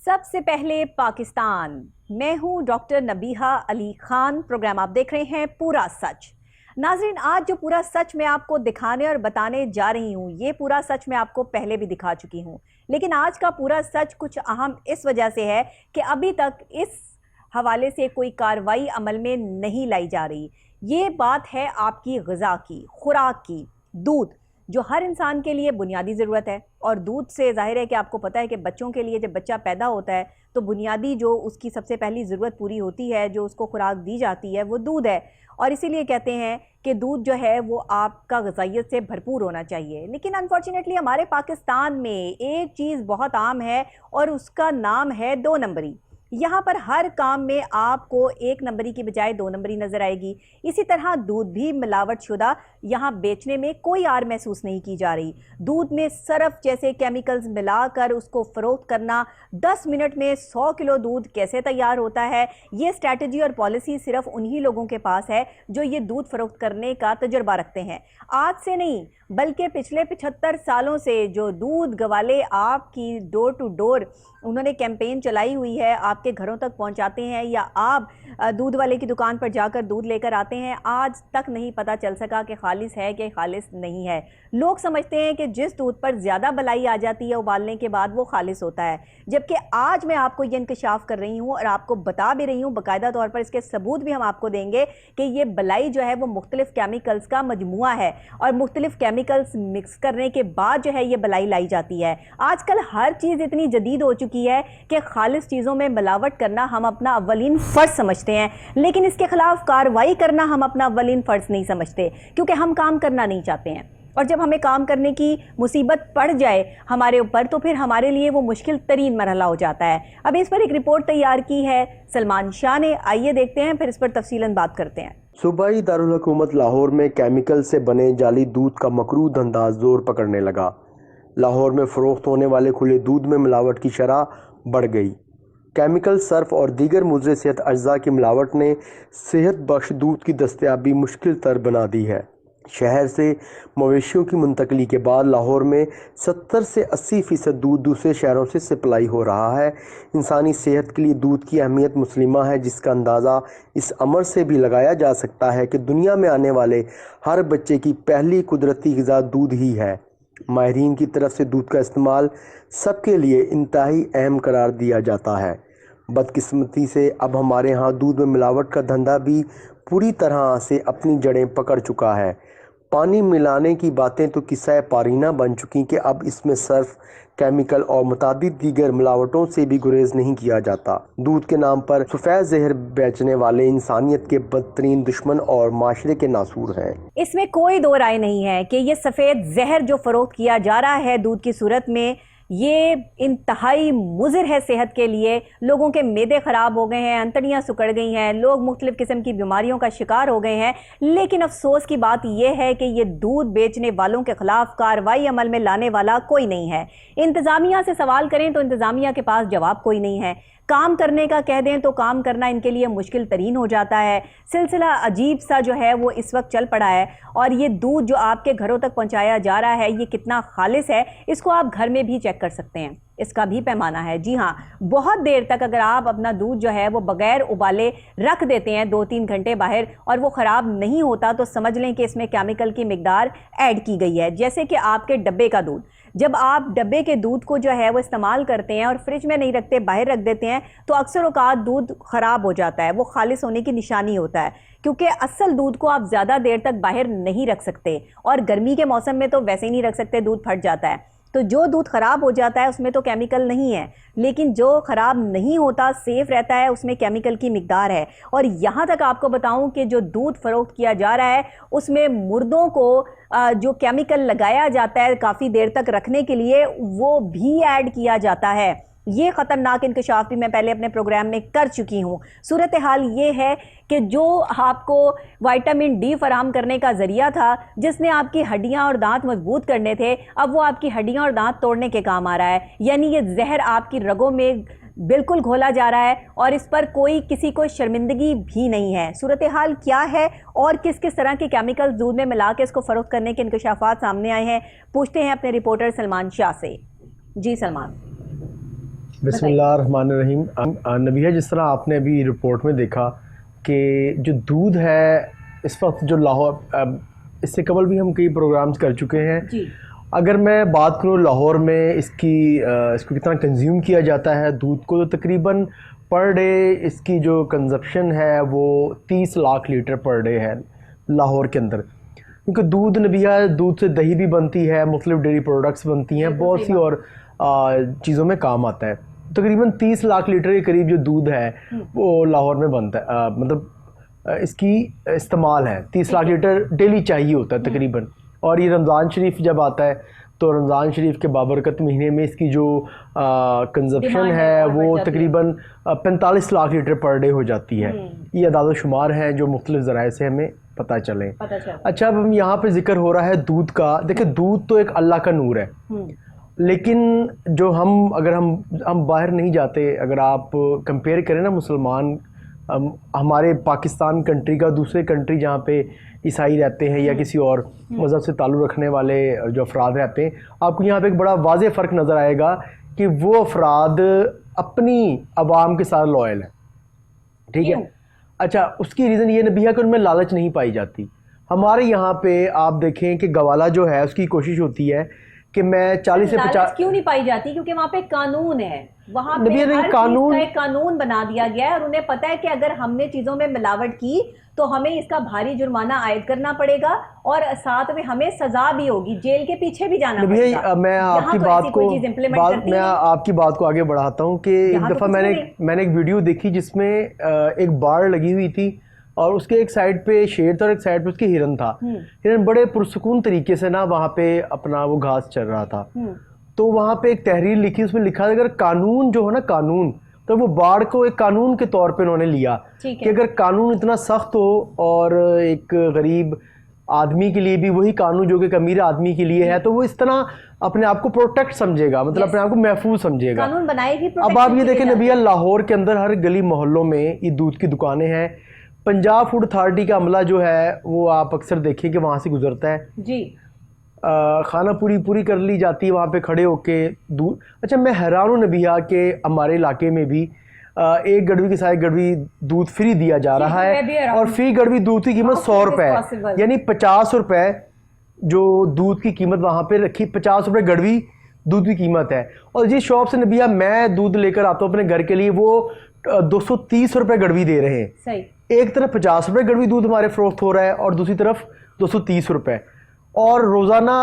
सबसे पहले पाकिस्तान। मैं हूं डॉक्टर नबीहा अली खान। प्रोग्राम आप देख रहे हैं पूरा सच। नाजरीन, आज जो पूरा सच मैं आपको दिखाने और बताने जा रही हूं, ये पूरा सच मैं आपको पहले भी दिखा चुकी हूं, लेकिन आज का पूरा सच कुछ अहम इस वजह से है कि अभी तक इस हवाले से कोई कार्रवाई अमल में नहीं लाई जा रही। ये बात है आपकी ग़िज़ा की, खुराक की। दूध जो हर इंसान के लिए बुनियादी ज़रूरत है, और दूध से ज़ाहिर है कि आपको पता है कि बच्चों के लिए जब बच्चा पैदा होता है तो बुनियादी जो उसकी सबसे पहली ज़रूरत पूरी होती है, जो उसको खुराक दी जाती है, वो दूध है। और इसीलिए कहते हैं कि दूध जो है वो आपका ग़िज़ाइयत से भरपूर होना चाहिए। लेकिन अनफॉर्चुनेटली हमारे पाकिस्तान में एक चीज़ बहुत आम है और उसका नाम है 2 नंबरी। यहाँ पर हर काम में आपको 1 नंबरी की बजाय 2 नंबरी नज़र आएगी। इसी तरह दूध भी मिलावट शुदा यहाँ बेचने में कोई आर महसूस नहीं की जा रही। दूध में सरफ जैसे केमिकल्स मिलाकर उसको फ़रोख्त करना, 10 मिनट में 100 किलो दूध कैसे तैयार होता है, ये स्ट्रैटेजी और पॉलिसी सिर्फ उन्हीं लोगों के पास है जो ये दूध फ़रोख्त करने का तजुर्बा रखते हैं। आज से नहीं बल्कि पिछले 75 सालों से जो दूध गवाले आपकी डोर टू डोर उन्होंने कैंपेन चलाई हुई है, आपके घरों तक पहुंचाते हैं या आप दूध वाले की दुकान पर जाकर दूध लेकर आते हैं, आज तक नहीं पता चल सका कि खालिस है कि खालिस नहीं है। लोग समझते हैं कि जिस दूध पर ज़्यादा बलाई आ जाती है उबालने के बाद वो खालिस होता है, जबकि आज मैं आपको ये इंकशाफ कर रही हूँ और आपको बता भी रही हूँ, बाकायदा तौर पर इसके सबूत भी हम आपको देंगे कि ये बलाई जो है वो मुख्तलिफ केमिकल्स का मजमुआ है और मुख्तलिफ केमिकल्स मिक्स करने के बाद जो है ये बलाई लाई जाती है। आजकल हर चीज़ इतनी जदीद हो चुकी है कि खालिस चीज़ों में मिलावट करना हम अपना अव्वलीन फ़र्ज समझते हैं, लेकिन इसके खिलाफ कार्रवाई करना हम अपना अव्वलीन फ़र्ज नहीं समझते, क्योंकि हम काम करना नहीं चाहते हैं। और जब हमें काम करने की मुसीबत पड़ जाए हमारे ऊपर तो फिर हमारे लिए वो मुश्किल तरीन मरहला हो जाता है। अब इस पर एक रिपोर्ट तैयार की है सलमान शाह ने, आइए देखते हैं, फिर इस पर तफसीलन बात करते हैं। सूबाई दारुल हुकूमत लाहौर में केमिकल से बने जाली दूध का मकरूह धंधा जोर पकड़ने लगा। लाहौर में फ़रोख्त होने वाले खुले दूध में मिलावट की शरह बढ़ गई। केमिकल, सर्फ और दीगर मुज़र सेहत अज्जा की मिलावट ने सेहत बख्श दूध की दस्तयाबी मुश्किल तर बना दी है। शहर से मवेशियों की मुंतकली के बाद लाहौर में 70 से 80% दूध दूसरे शहरों से सप्लाई हो रहा है। इंसानी सेहत के लिए दूध की अहमियत मुस्लिमा है, जिसका अंदाज़ा इस अमर से भी लगाया जा सकता है कि दुनिया में आने वाले हर बच्चे की पहली कुदरती ग़िज़ा दूध ही है। माहिरीन की तरफ से दूध का इस्तेमाल सबके लिए इंतहाई अहम करार दिया जाता है। बदकिस्मती से अब हमारे यहाँ दूध में मिलावट का धंधा भी पूरी तरह से अपनी जड़ें पकड़ चुका है। पानी मिलाने की बातें तो किस्सा पारीना बन चुकी कि अब इसमें सर्फ, केमिकल और मुतादिद दीगर मिलावटों से भी गुरेज नहीं किया जाता। दूध के नाम पर सफ़ेद जहर बेचने वाले इंसानियत के बदतरीन दुश्मन और माशरे के नासूर हैं। इसमें कोई दो राय नहीं है कि ये सफ़ेद जहर जो फ़रोख्त किया जा रहा है दूध की सूरत में, ये इंतहाई मुज़िर है सेहत के लिए। लोगों के मैदे ख़राब हो गए हैं, अंतड़ियाँ सिकुड़ गई हैं, लोग मुख्तलिफ़ किस्म की बीमारियों का शिकार हो गए हैं। लेकिन अफसोस की बात यह है कि ये दूध बेचने वालों के ख़िलाफ़ कार्रवाई अमल में लाने वाला कोई नहीं है। इंतज़ामिया से सवाल करें तो इंतज़ामिया के पास जवाब कोई नहीं है। काम करने का कह दें तो काम करना इनके लिए मुश्किल तरीन हो जाता है। सिलसिला अजीब सा जो है वो इस वक्त चल पड़ा है, और ये दूध जो आपके घरों तक पहुंचाया जा रहा है ये कितना खालिस है इसको आप घर में भी चेक कर सकते हैं। इसका भी पैमाना है। जी हाँ, बहुत देर तक अगर आप अपना दूध जो है वो बगैर उबाले रख देते हैं 2-3 घंटे बाहर और वो ख़राब नहीं होता तो समझ लें कि इसमें केमिकल की मिकदार ऐड की गई है। जैसे कि आपके डब्बे का दूध, जब आप डब्बे के दूध को जो है वो इस्तेमाल करते हैं और फ्रिज में नहीं रखते, बाहर रख देते हैं, तो अक्सर औकात दूध ख़राब हो जाता है। वो खालिस होने की निशानी होता है, क्योंकि असल दूध को आप ज़्यादा देर तक बाहर नहीं रख सकते, और गर्मी के मौसम में तो वैसे ही नहीं रख सकते, दूध फट जाता है। तो जो दूध ख़राब हो जाता है उसमें तो केमिकल नहीं है, लेकिन जो ख़राब नहीं होता, सेफ़ रहता है, उसमें केमिकल की मिकदार है। और यहाँ तक आपको बताऊं कि जो दूध फ़रोख्त किया जा रहा है उसमें मुर्दों को जो केमिकल लगाया जाता है काफ़ी देर तक रखने के लिए, वो भी ऐड किया जाता है। ये ख़तरनाक इंकशाफ भी मैं पहले अपने प्रोग्राम में कर चुकी हूँ। सूरत हाल ये है कि जो आपको विटामिन डी फराहम करने का ज़रिया था, जिसने आपकी हड्डियाँ और दांत मजबूत करने थे, अब वो आपकी हड्डियाँ और दांत तोड़ने के काम आ रहा है। यानी ये जहर आपकी रगों में बिल्कुल घोला जा रहा है और इस पर कोई किसी को शर्मिंदगी भी नहीं है। सूरत हाल क्या है और किस किस तरह के केमिकल दूध में मिला के इसको फ़रोख्त करने के इंकशाफात सामने आए हैं, पूछते हैं अपने रिपोर्टर सलमान शाह से। जी सलमान। बिस्मिल्लाहिर्रहमानिर्रहीम। नबिया, जिस तरह आपने अभी रिपोर्ट में देखा कि जो दूध है इस वक्त जो लाहौर, इससे कबल भी हम कई प्रोग्राम्स कर चुके हैं जी। अगर मैं बात करूँ लाहौर में इसको कितना कंज्यूम किया जाता है दूध को, तो तकरीबन पर डे इसकी जो कंजप्शन है वो 30 लाख लीटर पर डे है लाहौर के अंदर। क्योंकि दूध नबिया, दूध से दही भी बनती है, मुख्तलिफ डेयरी प्रोडक्ट्स बनती हैं, बहुत सी और चीज़ों में काम आता है। तकरीबन 30 लाख लीटर के करीब जो दूध है वो लाहौर में बनता है, मतलब इसकी इस्तेमाल है 30 लाख लीटर डेली चाहिए होता है तकरीबन। और ये रमज़ान शरीफ जब आता है तो रमज़ान शरीफ के बाबरकत महीने में इसकी जो कंजप्शन है वो तकरीबन 45 लाख लीटर पर डे हो जाती है। ये अदाद शुमार हैं जो मुख्तलिफ ज़राए से हमें पता चले। अच्छा, अब हम यहाँ पे जिक्र हो रहा है दूध का। देखिए, दूध तो एक अल्लाह का नूर है, लेकिन जो अगर हम बाहर नहीं जाते, अगर आप कंपेयर करें ना मुसलमान हमारे पाकिस्तान कंट्री का दूसरे कंट्री जहाँ पे ईसाई रहते हैं या किसी और मज़हब से ताल्लुक़ रखने वाले जो अफराद रहते हैं, आपको यहाँ पे एक बड़ा वाज़ेह फ़र्क नज़र आएगा कि वो अफराद अपनी आवाम के साथ लॉयल है। ठीक है। अच्छा, उसकी रीज़न ये नबिया कि उनमें लालच नहीं पाई जाती। हमारे यहाँ पे आप देखें कि गवाला जो है उसकी कोशिश होती है कि मैं 40 से 50। क्यों नहीं पाई जाती? क्योंकि वहाँ पे कानून है, वहाँ पे हर चीज़ का एक कानून बना दिया गया है और उन्हें पता है कि अगर हमने चीजों में मिलावट की तो हमें इसका भारी जुर्माना आयद करना पड़ेगा और साथ में हमें सजा भी होगी, जेल के पीछे भी जाना पड़ेगा। मैं आपकी बात को आगे बढ़ाता हूँ कि एक दफ़ा मैंने एक वीडियो देखी जिसमें एक बाड़ लगी हुई थी और उसके एक साइड पे शेर था और एक साइड पे उसके हिरन था। हिरन बड़े पुरसुकून तरीके से ना वहाँ पे अपना वो घास चल रहा था। तो वहाँ पे एक तहरीर लिखी, उसमें लिखा था अगर कानून जो है ना कानून, तो वो बाढ़ को एक कानून के तौर पे उन्होंने लिया कि अगर कानून इतना सख्त हो और एक गरीब आदमी के लिए भी वही कानून जो कि एक अमीर आदमी के लिए है, तो वो इस तरह अपने आप को प्रोटेक्ट समझेगा, मतलब अपने आप को महफूज समझेगा, कानून बनाएगी। अब आप ये देखें नबिया, लाहौर के अंदर हर गली मोहल्लों में ये दूध की दुकानें हैं। पंजाब फूड अथॉरिटी का अमला जो है वो आप अक्सर देखिए कि वहाँ से गुजरता है जी। खाना पूरी कर ली जाती है वहाँ पे खड़े होके दूध। अच्छा, मैं हैरान हूँ नबिया के हमारे इलाके में भी एक गड़वी के साथ गड़वी दूध फ्री दिया जा रहा है और फी गड़वी दूध की कीमत 100 रुपये, यानी 50 रुपये जो दूध की कीमत वहाँ पे रखी, 50 रुपये गड़वी दूध की कीमत है। और जिस शॉप से नबिया मैं दूध लेकर आता हूँ अपने घर के लिए वो 230 रुपये गड़वी दे रहे हैं। सही। एक तरफ 50 रुपये गड़वी दूध हमारे फरोख्त हो रहा है और दूसरी तरफ 230 रुपये। और रोज़ाना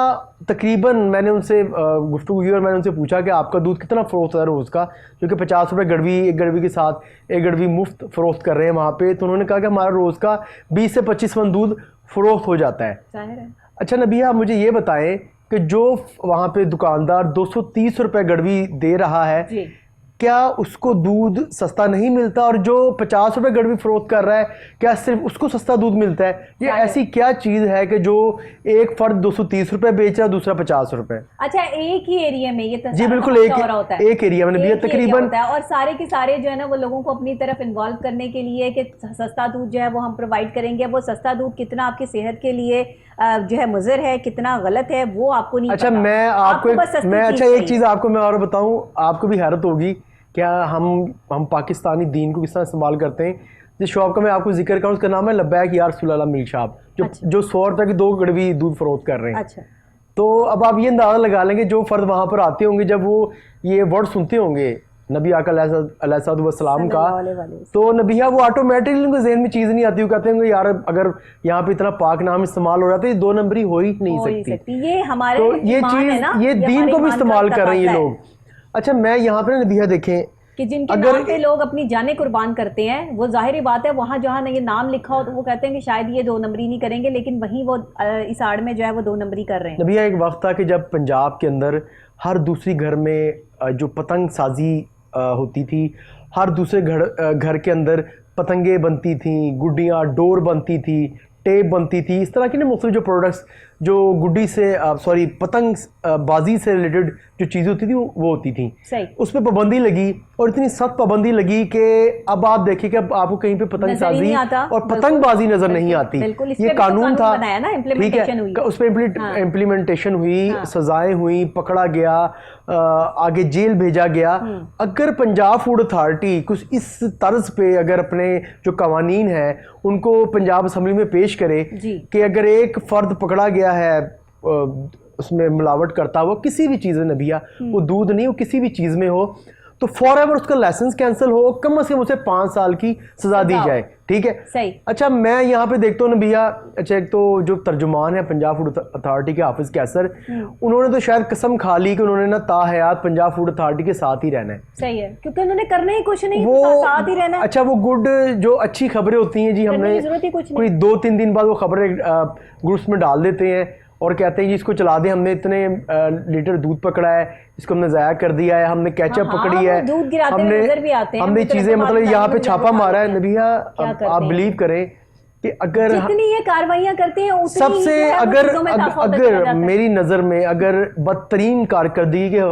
तकरीबन मैंने उनसे गुफ्तगू की और मैंने उनसे पूछा कि आपका दूध कितना फ़रोख्त है रोज़ का, क्योंकि 50 रुपये गड़वी, एक गड़वी के साथ एक गड़वी मुफ्त फ़रोख्त कर रहे हैं वहाँ पे। तो उन्होंने कहा कि हमारा रोज़ का 20 से 25 मन दूध फ़रोख्त हो जाता है। अच्छा नबिया, मुझे ये बताएं कि जो वहाँ पे दुकानदार 230 रुपये गड़वी दे रहा है, क्या उसको दूध सस्ता नहीं मिलता? और जो 50 रुपये गड़वी फरोख्त कर रहा है, क्या सिर्फ उसको सस्ता दूध मिलता है? ये ऐसी क्या चीज़ है कि जो एक फर्द 230 रुपये बेच रहा है, दूसरा 50 रुपये? अच्छा, एक ही एरिया में ये जी बिल्कुल एक एरिया में भी तकरीबन, और सारे के सारे जो है ना वो लोगों को अपनी तरफ इन्वॉल्व करने के लिए कि सस्ता दूध जो है वो हम प्रोवाइड करेंगे। वो सस्ता दूध कितना आपकी सेहत के लिए जो है मुज़र है, कितना गलत है, वो आपको नहीं अच्छा पता। एक चीज़ आपको मैं और बताऊँ, आपको भी हैरत होगी क्या हम पाकिस्तानी दीन को किस तरह इस्तेमाल करते हैं। जिस शॉप का मैं आपको जिक्र करूँ उसका नाम है लब्बैक या रसूल अल्लाह मिल्क शॉप, जो 100 रुपये की 2 गड़वी दूध फरोख्त कर रहे हैं। अच्छा। तो अब आप ये अंदाज़ा लगा लेंगे जो फ़र्द वहाँ पर आते होंगे, जब वो ये वर्ड सुनते होंगे नबी आका अलैहिस्सलाम का, तो नबिया वो ऑटोमेटिकली उनके जहन में चीज़ नहीं आती। वो कहते होंगे यार अगर यहाँ पे इतना पाक नाम इस्तेमाल हो रहा था, ये 2 नंबरी हो ही नहीं सकती। ये हमारे तो ये चीज़ ये दीन को भी इस्तेमाल कर रहे हैं ये लोग। अच्छा, मैं यहाँ पर नबिया देखें कि जिनके नाम पे लोग अपनी जानें कुर्बान करते हैं, वो जाहिर बात है वहाँ जहाँ ये नाम लिखा हो तो वो कहते हैं कि शायद ये 2 नंबरी नहीं करेंगे, लेकिन वहीं वो इस आड़ में जो है वो 2 नंबरी कर रहे हैं। नबिया, एक वक्त था कि जब पंजाब के अंदर हर दूसरी घर में जो पतंग साजी होती थी, हर दूसरे घर के अंदर पतंगे बनती थी, गुड्डियाँ, डोर बनती थी, टेप बनती थी, इस तरह की ना मुख्तलिफ जो प्रोडक्ट्स जो गुड्डी से सॉरी पतंग बाजी से रिलेटेड जो चीज़ें होती थी वो होती थी, सही। उस पर पाबंदी लगी और इतनी सख्त पाबंदी लगी कि अब आप देखिए कि अब आपको कहीं पे पतंग साजी और पतंगबाजी नजर नहीं आती। ये कानून था, ठीक है, उस पर इम्प्लीमेंटेशन हुई, सजाएं हुई, पकड़ा गया, आगे जेल भेजा गया। अगर पंजाब फूड अथॉरिटी कुछ इस तर्ज पे अगर अपने जो कवानीन है उनको पंजाब असम्बली में पेश करे कि अगर एक फर्द पकड़ा गया है उसमें मिलावट करता हुआ किसी भी चीज़ में, नबिया वो दूध नहीं, वो किसी भी चीज़ में हो, तो फॉर एवर उसका लाइसेंस कैंसिल हो, कम से कम उसे 5 साल की सजा दी जाए, ठीक है। सही। अच्छा, मैं यहाँ पे देखता हूँ नबिया, अच्छा एक तो जो तर्जुमान है पंजाब फूड अथॉरिटी के हाफिज कैसर, उन्होंने तो शायद कसम खा ली कि उन्होंने ना ताहयात पंजाब फूड अथॉरिटी के साथ ही रहना है। सही है, क्योंकि उन्होंने करना ही कुछ नहीं, वो साथ ही रहना है। अच्छा, वो गुड जो अच्छी खबरें होती हैं जी, हमने कोई 2-3 दिन बाद वो खबरें ग्रुप्स में डाल देते हैं और कहते हैं जी इसको चला दें, हमने इतने लीटर दूध पकड़ा है, इसको हमने ज़ाया कर दिया है, हमने केचप पकड़ी है, हमने चीज़ें मतलब यहाँ पे छापा मारा है। नबिया आप बिलीव करें कि अगर जितनी ये कार्रवाइयां करते हैं सबसे अगर मेरी नज़र में अगर बदतरीन कारकर्दगी के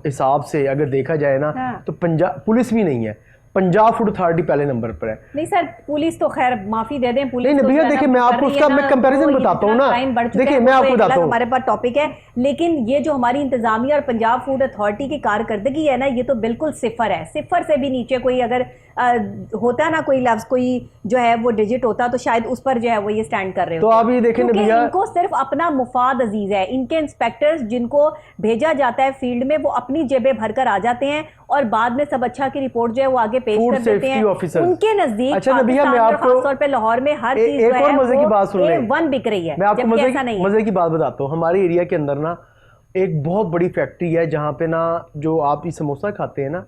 हिसाब से अगर देखा जाए ना, तो पंजाब पुलिस भी नहीं है, पंजाब फूड अथॉरिटी पहले नंबर पर है। नहीं सर, पुलिस तो खैर माफी दे दें, पुलिस नहीं भैया, देखिए मैं आपको उसका मैं कंपैरिजन बताता हूँ ना, देखिए मैं आपको बताता हूँ, हमारे पास टॉपिक है, लेकिन ये जो हमारी इंतजामिया और पंजाब फूड अथॉरिटी की कारकर्दगी है ना, ये तो बिल्कुल सिफर है, सिफर से भी नीचे कोई अगर होता ना कोई लफ्ज, कोई जो है वो डिजिट होता तो शायद उस पर जो है वो ये स्टैंड कर रहे हो। तो आप ये देखें भैया, इनको सिर्फ अपना मुफाद अजीज है, इनके इंस्पेक्टर्स जिनको भेजा जाता है फील्ड में वो अपनी जेबें भरकर आ जाते हैं और बाद में सब अच्छा की रिपोर्ट जो है वो आगे पेश कर देते हैं उनके नजदीक। अच्छा भैया, मैं आपको खासतौर पे लाहौर में हर चीज एक और मजे की बात सुन रहे हैं, बिक रही है। मैं आपको मजे की बात बताता हूँ। हमारे एरिया के अंदर ना एक बहुत बड़ी फैक्ट्री है जहाँ पे ना जो आप ये समोसा खाते हैं ना,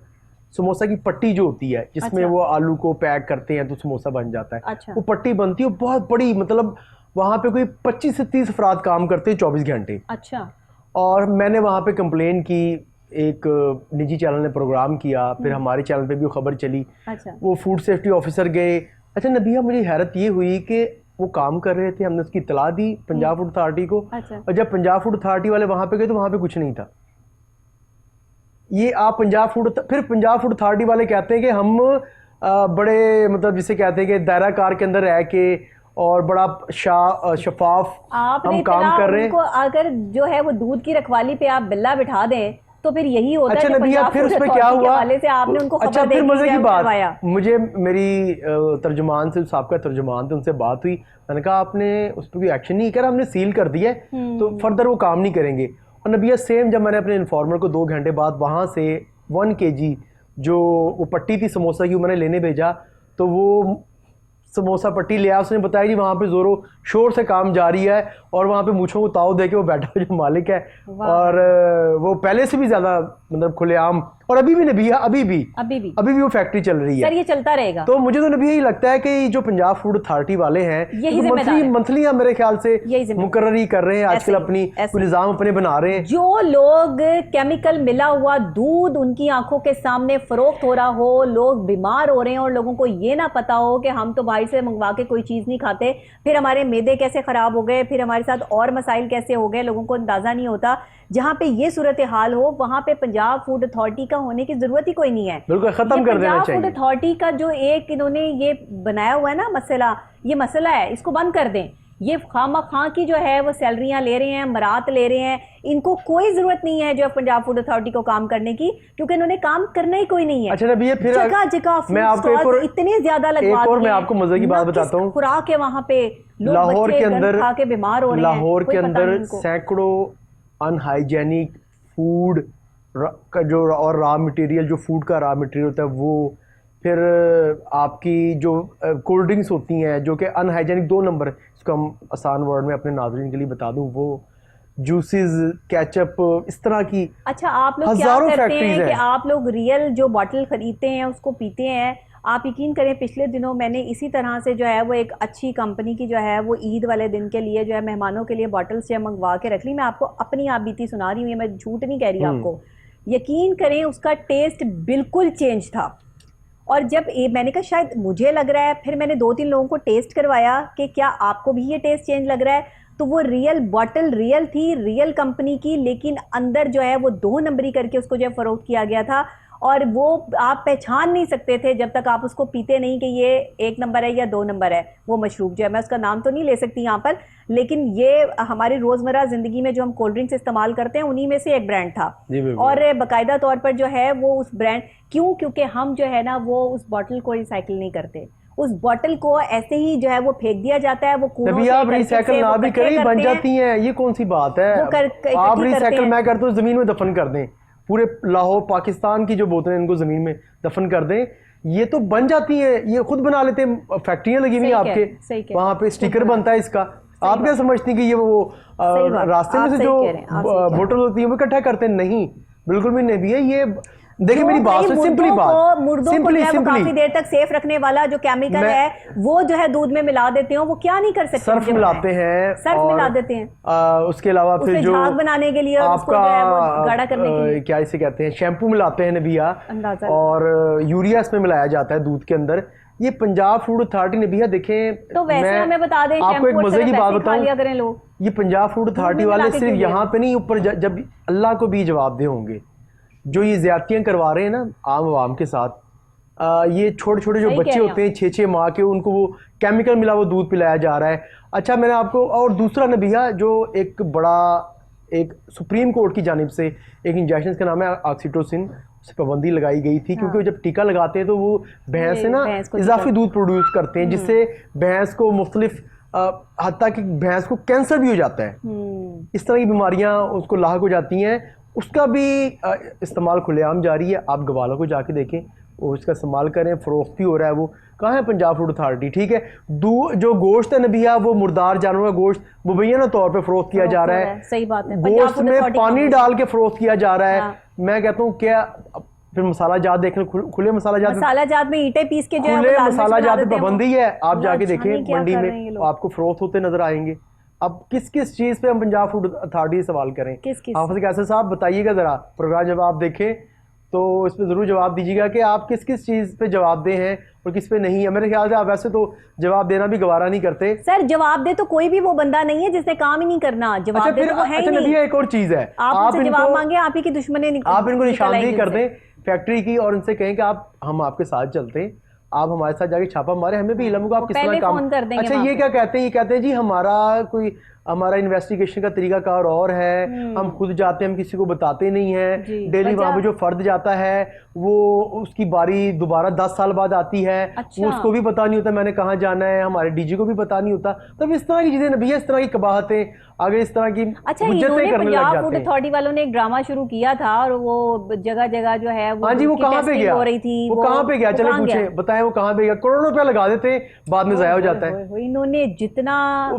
समोसा की पट्टी जो होती है जिसमें वो आलू को पैक करते हैं तो समोसा बन जाता है, वो पट्टी बनती है बहुत बड़ी, मतलब वहां पे कोई 25 से 30 अफराद काम करते हैं 24 घंटे। अच्छा। और मैंने वहां पे कंप्लेन की, एक निजी चैनल ने प्रोग्राम किया, फिर हमारे चैनल पे भी वो खबर चली। अच्छा। वो फूड सेफ्टी ऑफिसर गए। अच्छा नबिया, मुझे हैरत ये हुई कि वो काम कर रहे थे, हमने उसकी इतला दी पंजाब फूड अथॉरिटी को। अच्छा। और जब पंजाब फूड अथॉरिटी वाले वहां पे गए तो वहां पे कुछ नहीं था। ये आप फिर पंजाब फूड अथॉरिटी वाले कहते हैं कि हम बड़े मतलब जिसे कहते हैं कि दायरा कार के अंदर रह के और बड़ा शफाफ हम काम कर रहे हैं। अगर जो है वो दूध की रखवाली पे आप बिल्ला बिठा दें तो फिर यही होता है। अच्छा नबिया, फिर उसमें क्या हुआ से आपने उनको अच्छा, फिर मजे की बात, मुझे मेरी तर्जुमान से, साहब तर्जुमान थे, उनसे बात हुई, मैंने कहा आपने उस पर कोई एक्शन नहीं किया, हमने सील कर दिया है तो फर्दर वो काम नहीं करेंगे। और नबिया सेम जब मैंने अपने इन्फॉर्मर को 2 घंटे बाद वहाँ से 1 kg जो वो पट्टी थी समोसा की मैंने लेने भेजा, तो वो समोसा पट्टी ले आया, उसने बताया जी वहाँ पे जोरों शोर से काम जारी है और वहाँ पे मूंछों को ताव दे के वो बैठा जो मालिक है, और वो पहले से भी ज़्यादा मतलब खुलेआम, और अभी भी नबिया अभी भी वो फैक्ट्री चल रही है। सर ये चलता रहेगा। तो मुझे तो नबिया यही लगता है कि जो पंजाब फूड अथॉरिटी वाले हैं मंथली मेरे ख्याल से मुकर्ररी कर रहे हैं आजकल, अपनी निज़ाम अपने बना रहे हैं। जो लोग केमिकल मिला हुआ दूध उनकी आंखों के सामने फरोख्त हो रहा हो, लोग बीमार हो रहे हैं और लोगों को ये ना पता हो कि हम तो बाहर से मंगवा के कोई चीज नहीं खाते, फिर हमारे मैदे कैसे खराब हो गए, फिर हमारे साथ और मसाइल कैसे हो गए, लोगों को अंदाजा नहीं होता। जहां पे ये सूरत हाल हो वहां पे पंजाब फूड अथॉरिटी का होने की जरूरत ही कोई नहीं है, बिल्कुल खत्म कर देना चाहिए। फूड अथॉरिटी का जो एक इन्होंने ये बनाया हुआ है ना मसला, ये मसला है, इसको बंद कर दें। ये खां की जो है वो सैलरियां ले रहे हैं, मरात ले रहे हैं, इनको कोई जरूरत नहीं है जो पंजाब फूड अथॉरिटी को काम करने की, क्योंकि इन्होंने काम करना ही कोई नहीं है। अच्छा नबी, फिर जगह मैं आपको इतने ज्यादा लगवा मैं आपको मजे की बात बताता हूँ। खुराक है वहां पे, लाहौर के अंदर खा के बीमार हो रहे हैं, लाहौर के अंदर सैकड़ों अनहाइजेनिक फूड का जो और रॉ मटेरियल, जो फूड का रॉ मटेरियल होता है वो, फिर आपकी जो कोल्ड ड्रिंक्स होती हैं जो कि अनहाइजेनिक 2 नंबर, इसको हम आसान वर्ड में अपने नाज़रीन के लिए बता दूं, वो जूसेस, केचप, इस तरह की अच्छा आप लोग क्या करते हैं कि आप लोग रियल जो बॉटल खरीदते हैं उसको पीते हैं। आप यकीन करें पिछले दिनों मैंने इसी तरह से जो है वो एक अच्छी कंपनी की जो है वो ईद वाले दिन के लिए जो है मेहमानों के लिए बॉटल्स जो मंगवा के रख ली। मैं आपको अपनी आप बीती सुना रही हूँ, मैं झूठ नहीं कह रही आपको। यकीन करें उसका टेस्ट बिल्कुल चेंज था। और जब मैंने कहा शायद मुझे लग रहा है, फिर मैंने 2-3 लोगों को टेस्ट करवाया कि क्या आपको भी ये टेस्ट चेंज लग रहा है। तो वो रियल बॉटल रियल थी, रियल कंपनी की, लेकिन अंदर जो है वो 2 नंबरी करके उसको जो है फरोख्त किया गया था। और वो आप पहचान नहीं सकते थे जब तक आप उसको पीते नहीं कि ये 1 नंबर है या 2 नंबर है। वो मशरूब जो है, मैं उसका नाम तो नहीं ले सकती यहाँ पर, लेकिन ये हमारी रोज़मर्रा ज़िंदगी में जो हम कोल्ड ड्रिंक्स इस्तेमाल करते हैं उन्हीं में से एक ब्रांड था। और बाकायदा तौर पर जो है वो उस ब्रांड, क्योंकि हम जो है ना वो उस बॉटल को रिसाइकिल नहीं करते, उस बॉटल को ऐसे ही जो है वो फेंक दिया जाता है। वो कभी आप रिसाइकिल ना भी करें बन जाती हैं, ये कौन सी बात है। आप रिसाइकिल मैं करता हूँ जमीन में दफन कर दें, पूरे लाहौर पाकिस्तान की जो बोतलें इनको जमीन में दफन कर दें, ये तो बन जाती है, ये खुद बना लेते हैं। फैक्ट्रियां लगी हुई आपके वहां पे, स्टिकर बनता है इसका। आप क्या समझती हैं कि ये वो रास्ते में से जो बोतल होती है वो इकट्ठा करते हैं? नहीं, बिल्कुल भी नहीं भी है। ये देखिए मेरी बात है, सिंपली बात, मुर्दों को जो है वो काफी देर तक सेफ रखने वाला जो केमिकल है वो जो है दूध में मिला देते हैं। वो क्या नहीं कर सकते, सर्फ मिलाते हैं, सर्फ मिला देते हैं। उसके अलावा फिर जो झाग बनाने के लिए आपका गाढ़ा करने के लिए क्या इसे कहते हैं, शैम्पू मिलाते हैं नबिया, और यूरिया इसमें मिलाया जाता है दूध के अंदर। ये पंजाब फूड अथॉरिटी नबिया देखें, तो वैसे हमें बता दें, आपको एक मजे की बात बताऊं, ये पंजाब फूड अथॉरिटी वाले सिर्फ यहाँ पे नहीं, ऊपर जब अल्लाह को भी जवाबदेह होंगे। जो ये ज्यादतियां करवा रहे हैं ना आम आवाम के साथ, ये छोटे छोटे जो बच्चे होते हैं 6-6 माह के, उनको वो केमिकल मिला वो दूध पिलाया जा रहा है। अच्छा, मैंने आपको और दूसरा नबिया जो एक बड़ा एक सुप्रीम कोर्ट की जानिब से एक इंजेक्शन का नाम है ऑक्सीटोसिन, उस पर पाबंदी लगाई गई थी। क्योंकि जब टीका लगाते हैं तो वो भैंस से ना इजाफी दूध प्रोड्यूस करते हैं, जिससे भैंस को मुख्तलिफ हद तक भैंस को कैंसर भी हो जाता है। इस तरह की बीमारियां उसको लाहक हो जाती हैं। उसका भी इस्तेमाल खुलेआम जारी है। आप गवालों को जाके देखें, वो इसका इस्तेमाल करें, फ़रोख्त भी हो रहा है। वो कहाँ है पंजाब फूड अथॉरिटी? ठीक है, जो गोश्त है नबिया, वो मुर्दार जानवरों का गोश्त मुबैना तौर पे फ़रोख्त किया जा रहा है। सही बात है, गोश्त में पानी डाल के फ़रोख्त किया जा रहा है। मैं कहता हूँ क्या फिर मसाला जात देख लो, खुले मसाला जात में ईंटें पीस के जो खुले मसाला जात में पाबंदी है। आप जाके देखें मंडी में, आपको फ़रोख्त होते नजर आएंगे। अब किस किस चीज पे हम पंजाब फूड अथॉरिटी से सवाल करें? हाफिज कैसर साहब बताइएगा जरा, प्रोग्राम जब आप देखें तो इस पे जरूर जवाब दीजिएगा कि आप किस किस चीज पे जवाब दे हैं और किस पे नहीं है। मेरे ख्याल से आप वैसे तो जवाब देना भी गवारा नहीं करते। सर जवाब दे तो कोई भी वो बंदा नहीं है जिसने काम ही नहीं करना। जवाब दे तो वो है ही नहीं। एक और चीज है, आप जवाब मांगे, आप ही की दुश्मनी, आप इनको निशानदेही कर दें फैक्ट्री की और उनसे कहें कि आप हम आपके साथ चलते हैं, आप हमारे साथ जाके छापा मारे, हमें भी इल्म होगा आप किस तरह काम कर देंगे। अच्छा, ये क्या कहते हैं? ये कहते हैं जी हमारा इन्वेस्टिगेशन का तरीकाकार और है, हम खुद जाते हैं, हम किसी को बताते नहीं हैं। डेली वहां पे जो फर्द जाता है वो उसकी बारी दोबारा 10 साल बाद आती है। अच्छा। वो उसको भी पता नहीं होता मैंने कहाँ जाना है, हमारे डीजी को भी पता नहीं होता। तो इस तरह की चीजें नबी, इस तरह की कबाहतें अगर इस तरह की हुज्जतें करने लग जाते हैं। फूड अथॉरिटी वालों ने एक ड्रामा शुरू किया था और वो जगह जगह जो है वो, हाँ जी, वो कहाँ पे गया, वो कहाँ पे गया? चले पूछे, बताएं वो कहाँ पे गया? करोड़ों रुपया लगा देते हैं, बाद में जाया हो जाता है। इन्होंने जितना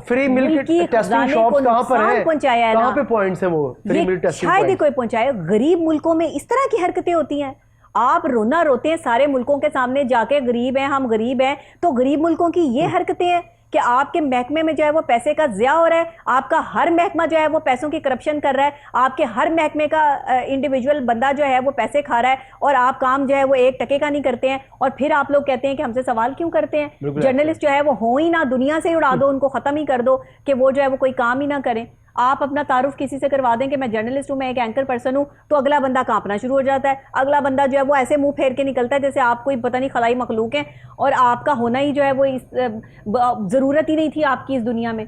फ्री मिल्क टेस्टिंग शॉप्स कहाँ पर है, पहुंचाया है, कहाँ पे पॉइंट्स है वो फ्री मिल्क टेस्टिंग? शायद ही कोई पहुंचाया। गरीब मुल्कों में इस तरह की हरकतें होती हैं। आप रोना रोते हैं सारे मुल्कों के सामने जाके, गरीब हैं हम, गरीब हैं। तो गरीब मुल्कों की ये हरकतें हैं कि आपके महकमे में जो है वो पैसे का ज़िया हो रहा है, आपका हर महकमा जो है वो पैसों की करप्शन कर रहा है, आपके हर महकमे का इंडिविजुअल बंदा जो है वो पैसे खा रहा है और आप काम जो है वो 1 टके का नहीं करते हैं। और फिर आप लोग कहते हैं कि हमसे सवाल क्यों करते हैं? जर्नलिस्ट जो है वो हो ही ना, दुनिया से ही उड़ा दो, उनको ख़त्म ही कर दो कि वो जो है वो कोई काम ही ना करें। आप अपना तारुफ किसी से करवा दें कि मैं जर्नलिस्ट हूं, मैं एक एंकर पर्सन हूं, तो अगला बंदा कांपना शुरू हो जाता है। अगला बंदा जो है वो ऐसे मुंह फेर के निकलता है जैसे आप कोई पता नहीं खलाई मखलूक है और आपका होना ही जो है वो जरूरत ही नहीं थी आपकी इस दुनिया में।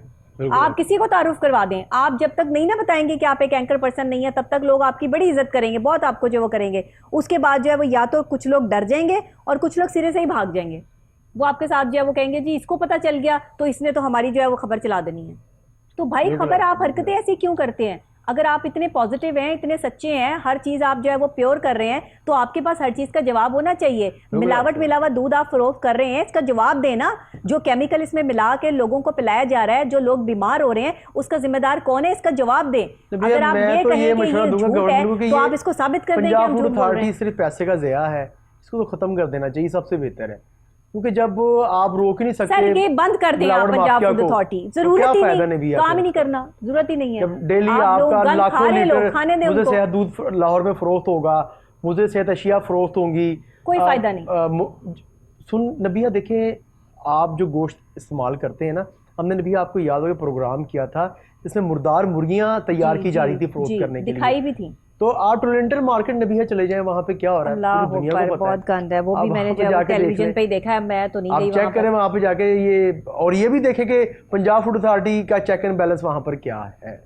आप किसी को तारुफ करवा दें, आप जब तक नहीं ना बताएंगे कि आप एक एंकर पर्सन नहीं है, तब तक लोग आपकी बड़ी इज्जत करेंगे, बहुत आपको जो वो करेंगे। उसके बाद जो है वो या तो कुछ लोग डर जाएंगे और कुछ लोग सिरे से ही भाग जाएंगे। वो आपके साथ जो है वो कहेंगे जी इसको पता चल गया तो इसने तो हमारी जो है वो खबर चला देनी है। तो भाई खबर आप हरकतें ऐसी क्यों करते हैं? अगर आप इतने पॉजिटिव हैं, इतने सच्चे हैं, हर चीज आप जो है वो प्योर कर रहे हैं, तो आपके पास हर चीज का जवाब होना चाहिए। मिलावट दूध आप फरोख्त कर रहे हैं, इसका जवाब देना। जो केमिकल इसमें मिला के लोगों को पिलाया जा रहा है, जो लोग बीमार हो रहे हैं, उसका जिम्मेदार कौन है? इसका जवाब दें। अगर आप ये कहें कि ये झूठ है, तो आप इसको साबित कर दें कि हम झूठ बोल रहे हैं। सिर्फ पैसे का ज़िया है, इसको तो खत्म कर देना चाहिए, सबसे बेहतर है। क्योंकि जब आप रोक ही नहीं सकते, सर ये बंद कर दें आप पंजाब फूड अथॉरिटी, जरूरत ही नहीं, काम ही नहीं करना, जरूरत ही नहीं है। जब डेली आपका लाखों लीटर मुझे सेहत दूध लाहौर में फरोख्त होगा, मुझे सेहत अशिया फरोख्त होंगी, कोई फायदा नहीं। सुन नबिया देखें, आप जो गोश्त इस्तेमाल करते हैं ना, हमने भी आपको याद होगा प्रोग्राम किया था जिसमें मुर्दार मुर्गियां तैयार की जा रही थी फरोख्त करने के दिखाई लिए। भी थी। तो आप टोरेंटल मार्केट नबिया चले जाएं, वहाँ पे क्या हो रहा है पूरी दुनिया को पता है। बहुत गंद है वो भी, आप मैंने वहाँ पे जो जाके देख टेलीविजन लें। पे ही देखा है, मैं तो नहीं आप गई चेक करें वहाँ पे जाके ये, और ये भी देखें कि पंजाब फूड अथॉरिटी का चेक एंड बैलेंस वहाँ पर क्या है।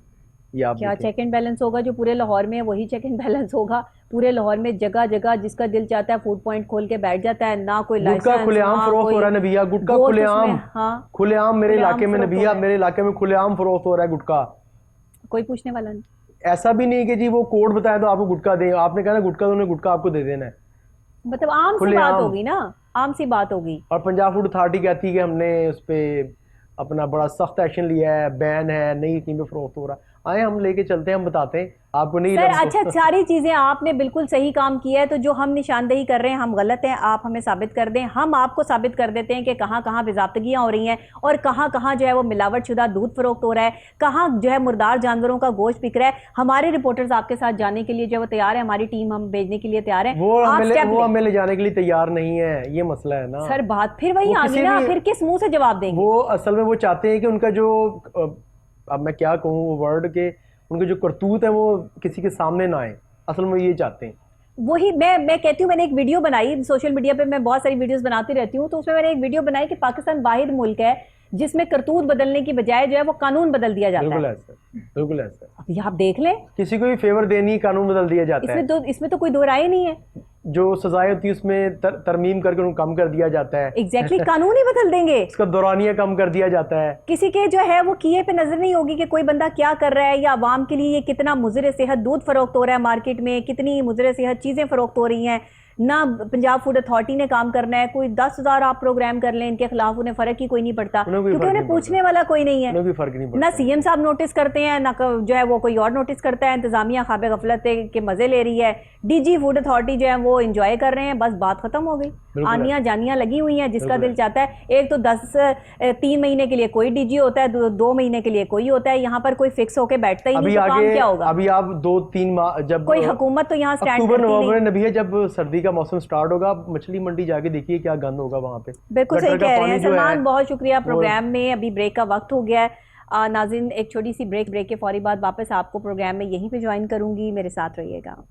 ये आप क्या देखें। चेक एंड बैलेंस होगा? जो पूरे लाहौर में है वही चेक एंड बैलेंस होगा। पूरे लाहौर में जगह जगह जिसका दिल चाहता है फूड पॉइंट खोल के बैठ जाता है, ना कोई गुटखा लाइसेंस, खुलेआम ना फरोख्त कोई हो रहा है नबिया, गुटखा गोश्त खुलेआम, उसमें, हाँ खुलेआम मेरे खुलेआम इलाके में फरोख्त हो नबिया, रहा है। मेरे इलाके में खुलेआम फरोख्त हो रहा है गुटखा। कोई पूछने वाला नहीं। ऐसा भी नहीं कि जी वो कोड बताए तो आपको गुटखा दे, आपने कहा ना गुटखा, तो उन्हें गुटखा आपको दे देना है। मतलब आम सी खुलेआम। बात होगी ना, आम सी बात होगी। और पंजाब फूड अथॉरिटी कहती है कि हमने उस पर अपना बड़ा सख्त एक्शन लिया है, बैन है, नई स्कीम पे फरोख्त हो रहा है। आए हम लेके चलते हैं, हम बताते हैं आपको। नहीं सर लग- अच्छा, सारी चीजें आपने बिल्कुल सही काम किया है, तो जो हम निशानदेही कर रहे हैं हम गलत हैं, आप हमें साबित कर दें। हम आपको साबित कर देते हैं कि कहाँ कहाँ बेज़ाब्तगियाँ हो रही हैं और कहाँ कहाँ जो है वो मिलावट शुदा दूध फरोख्त हो रहा है, कहाँ जो है मुर्दार जानवरों का गोश्त बिक रहा है। हमारे रिपोर्टर्स आपके साथ जाने के लिए जो है वो तैयार है, हमारी टीम हम भेजने के लिए तैयार है। वो आप स्टेप वो लें। हमें ले जाने के लिए तैयार नहीं है, ये मसला है ना सर बात फिर वही वो आ किसी गई ना, भी- फिर किस मुंह से जवाब देंगे? वो असल में वो चाहते हैं कि उनका जो अब मैं क्या कहूँ वो वर्ड के, उनके जो करतूत है वो किसी के सामने ना आए। असल में ये चाहते हैं। वही मैं कहती हूँ, मैंने एक वीडियो बनाई सोशल मीडिया पे, मैं बहुत सारी वीडियोस बनाती रहती हूँ, तो उसमें मैंने एक वीडियो बनाई कि पाकिस्तान वाहिद मुल्क है जिसमें करतूत बदलने की बजाय जो है वो कानून बदल दिया जाता बिल्कुल है। ऐसा, बिल्कुल ऐसा। अब ये आप देख लें, किसी को भी फेवर देनी, कानून बदल दिया जाता है। इसमें तो कोई दो राय नहीं है। जो सजाएं होती है उसमें तरमीम करके उनको कम कर दिया जाता है। एग्जैक्टली कानून ही बदल देंगे। उसका दौरानिया कम कर दिया जाता है। किसी के जो है वो किए पे नजर नहीं होगी कि कोई बंदा क्या कर रहा है, या आवाम के लिए ये कितना मुज़र सेहत दूध फरोख्त हो रहा है मार्केट में, कितनी मुज़र सेहत चीजें फरोख्त हो रही हैं। ना पंजाब फूड अथॉरिटी ने काम करना है, कोई 10,000 आप प्रोग्राम कर लें इनके खिलाफ, उन्हें फर्क ही कोई नहीं पड़ता, क्योंकि उन्हें पूछने वाला कोई नहीं है। उन्हें कोई फर्क नहीं पड़ता। ना सीएम साहब नोटिस करते हैं, ना जो है वो कोई और नोटिस करता है। इंतजामिया खाबे गफलत के मजे ले रही है, डीजी फूड अथॉरिटी जो है वो एंजॉय कर रहे हैं, बस बात खत्म हो गई। आनियां जानियां लगी हुई हैं, जिसका दिल चाहता है। एक तो 3 महीने के लिए कोई डीजी होता है, 2 महीने के लिए कोई होता है, यहाँ पर कोई फिक्स होके बैठता ही नहीं। तो काम क्या होगा? अभी आप 2-3 माह जब कोई हुकूमत तो यहाँ स्टैंड अक्टूबर करती नवंबर नहीं। में नबी है, जब सर्दी का मौसम स्टार्ट होगा, मछली मंडी जाके देखिए क्या गंद होगा वहाँ पे। बिल्कुल सही गटर का कह रहे पानी हैं जो है, सलमान, बहुत शुक्रिया। प्रोग्राम में अभी ब्रेक का वक्त हो गया है। नाज़रीन एक छोटी सी ब्रेक के फौरी बाद वापस आपको प्रोग्राम में यहीं पे ज्वाइन करूंगी, मेरे साथ रहिएगा।